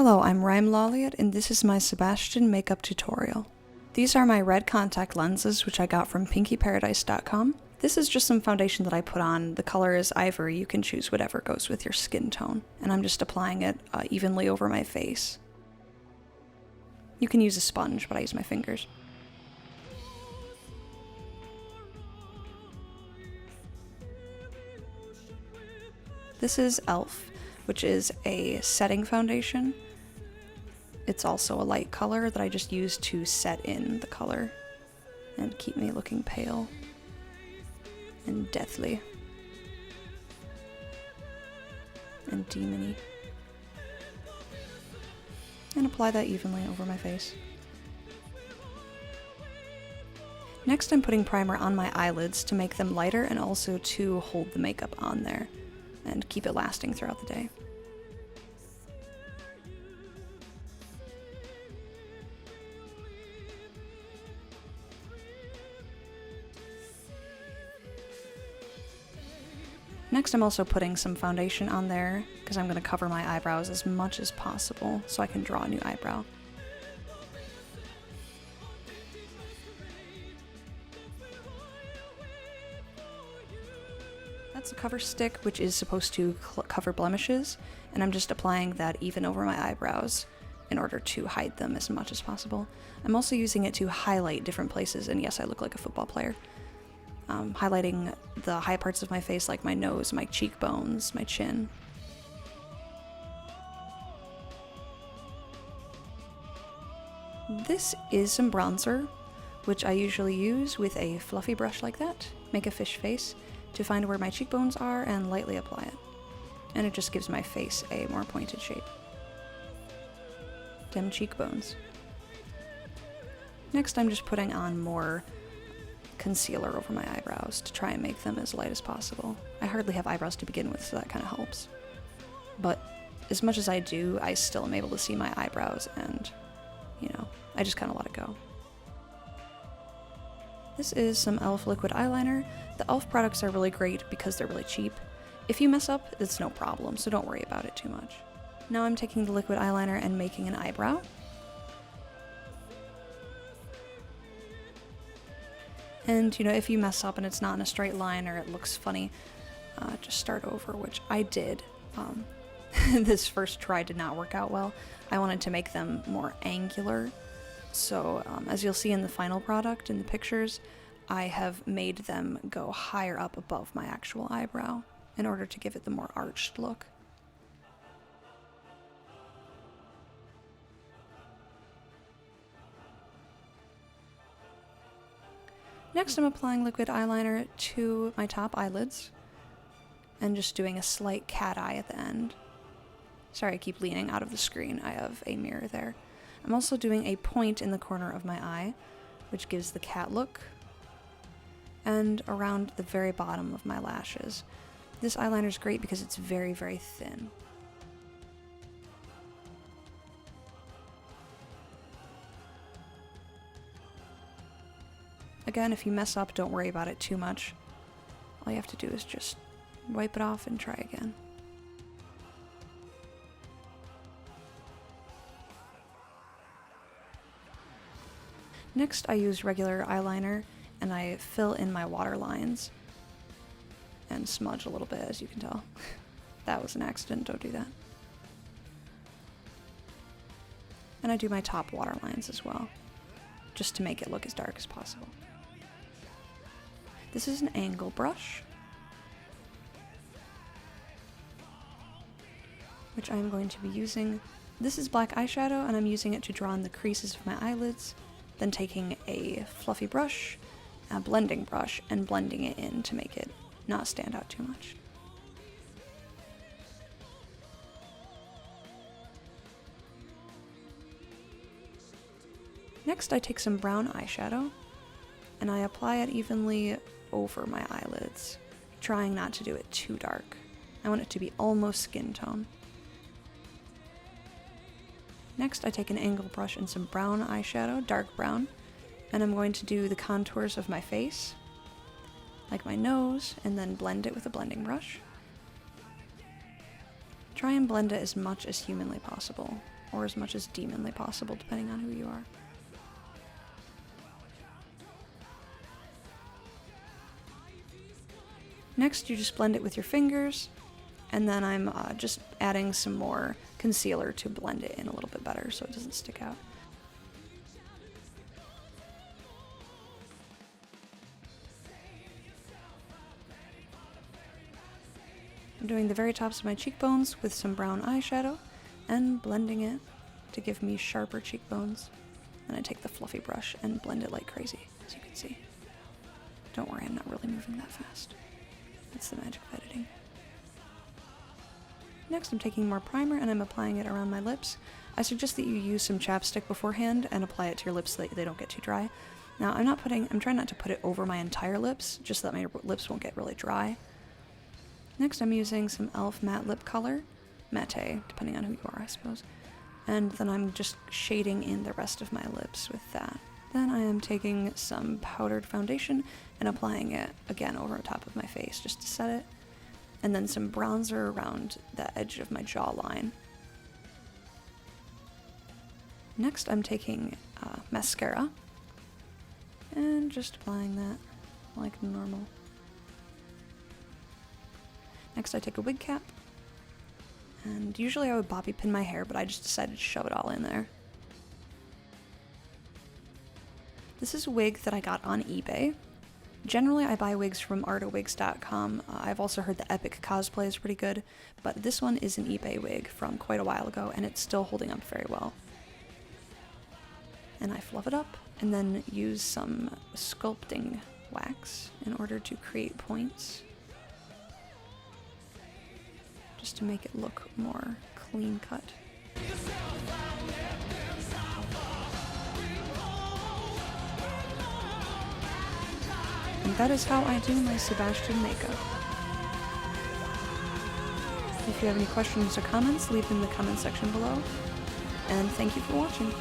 Hello, I'm Rhyme Lolliot, and this is my Sebastian makeup tutorial. These are my red contact lenses, which I got from pinkyparadise.com. This is just some foundation that I put on. The color is ivory. You can choose whatever goes with your skin tone. And I'm just applying it evenly over my face. You can use a sponge, but I use my fingers. This is e.l.f., which is a setting foundation. It's also a light color that I just use to set in the color and keep me looking pale and deathly and demony. And apply that evenly over my face. Next, I'm putting primer on my eyelids to make them lighter and also to hold the makeup on there and keep it lasting throughout the day. Next, I'm also putting some foundation on there because I'm going to cover my eyebrows as much as possible so I can draw a new eyebrow. That's a cover stick, which is supposed to cover blemishes, and I'm just applying that even over my eyebrows in order to hide them as much as possible. I'm also using it to highlight different places, and yes, I look like a football player. Highlighting the high parts of my face like my nose, my cheekbones, my chin. This is some bronzer, which I usually use with a fluffy brush like that, make a fish face, to find where my cheekbones are and lightly apply it. And it just gives my face a more pointed shape. Dem cheekbones. Next, I'm just putting on more concealer over my eyebrows to try and make them as light as possible. I hardly have eyebrows to begin with, so that kind of helps. But as much as I do, I still am able to see my eyebrows and, you know, I just kind of let it go. This is some e.l.f. liquid eyeliner. The e.l.f. products are really great because they're really cheap. If you mess up, it's no problem, so don't worry about it too much. Now I'm taking the liquid eyeliner and making an eyebrow. And, you know, if you mess up and it's not in a straight line or it looks funny, just start over, which I did. This first try did not work out well. I wanted to make them more angular. So, as you'll see in the final product, in the pictures, I have made them go higher up above my actual eyebrow in order to give it the more arched look. Next, I'm applying liquid eyeliner to my top eyelids and just doing a slight cat eye at the end. Sorry, I keep leaning out of the screen. I have a mirror there. I'm also doing a point in the corner of my eye, which gives the cat look, and around the very bottom of my lashes. This eyeliner is great because it's very, very thin. Again, if you mess up, don't worry about it too much. All you have to do is just wipe it off and try again. Next, I use regular eyeliner and I fill in my water lines and smudge a little bit, as you can tell. That was an accident, don't do that. And I do my top water lines as well, just to make it look as dark as possible. This is an angle brush, which I'm going to be using. This is black eyeshadow, and I'm using it to draw in the creases of my eyelids, then taking a fluffy brush, a blending brush, and blending it in to make it not stand out too much. Next, I take some brown eyeshadow, and I apply it evenly over my eyelids, trying not to do it too dark. I want it to be almost skin tone. Next, I take an angle brush and some brown eyeshadow, dark brown, and I'm going to do the contours of my face, like my nose, and then blend it with a blending brush. try and blend it as much as humanly possible, or as much as demonly possible, depending on who you are. Next, you just blend it with your fingers, and then I'm just adding some more concealer to blend it in a little bit better so it doesn't stick out. I'm doing the very tops of my cheekbones with some brown eyeshadow and blending it to give me sharper cheekbones. Then I take the fluffy brush and blend it like crazy, as you can see. Don't worry, I'm not really moving that fast. That's the magic of editing. Next, I'm taking more primer and I'm applying it around my lips. I suggest that you use some chapstick beforehand and apply it to your lips so that they don't get too dry. Now, I'm trying not to put it over my entire lips, just so that my lips won't get really dry. Next, I'm using some e.l.f. matte lip color, matte, depending on who you are, I suppose. And then I'm just shading in the rest of my lips with that. Then I am taking some powdered foundation and applying it again over the top of my face just to set it. And then some bronzer around the edge of my jawline. Next, I'm taking mascara and just applying that like normal. Next, I take a wig cap, and usually I would bobby pin my hair, but I just decided to shove it all in there. This is a wig that I got on eBay. Generally, I buy wigs from artowigs.com. I've also heard the Epic cosplay is pretty good, but this one is an eBay wig from quite a while ago, and it's still holding up very well. And I fluff it up, and then use some sculpting wax in order to create points, just to make it look more clean cut. And that is how I do my Sebastian makeup. If you have any questions or comments, leave them in the comment section below. And thank you for watching.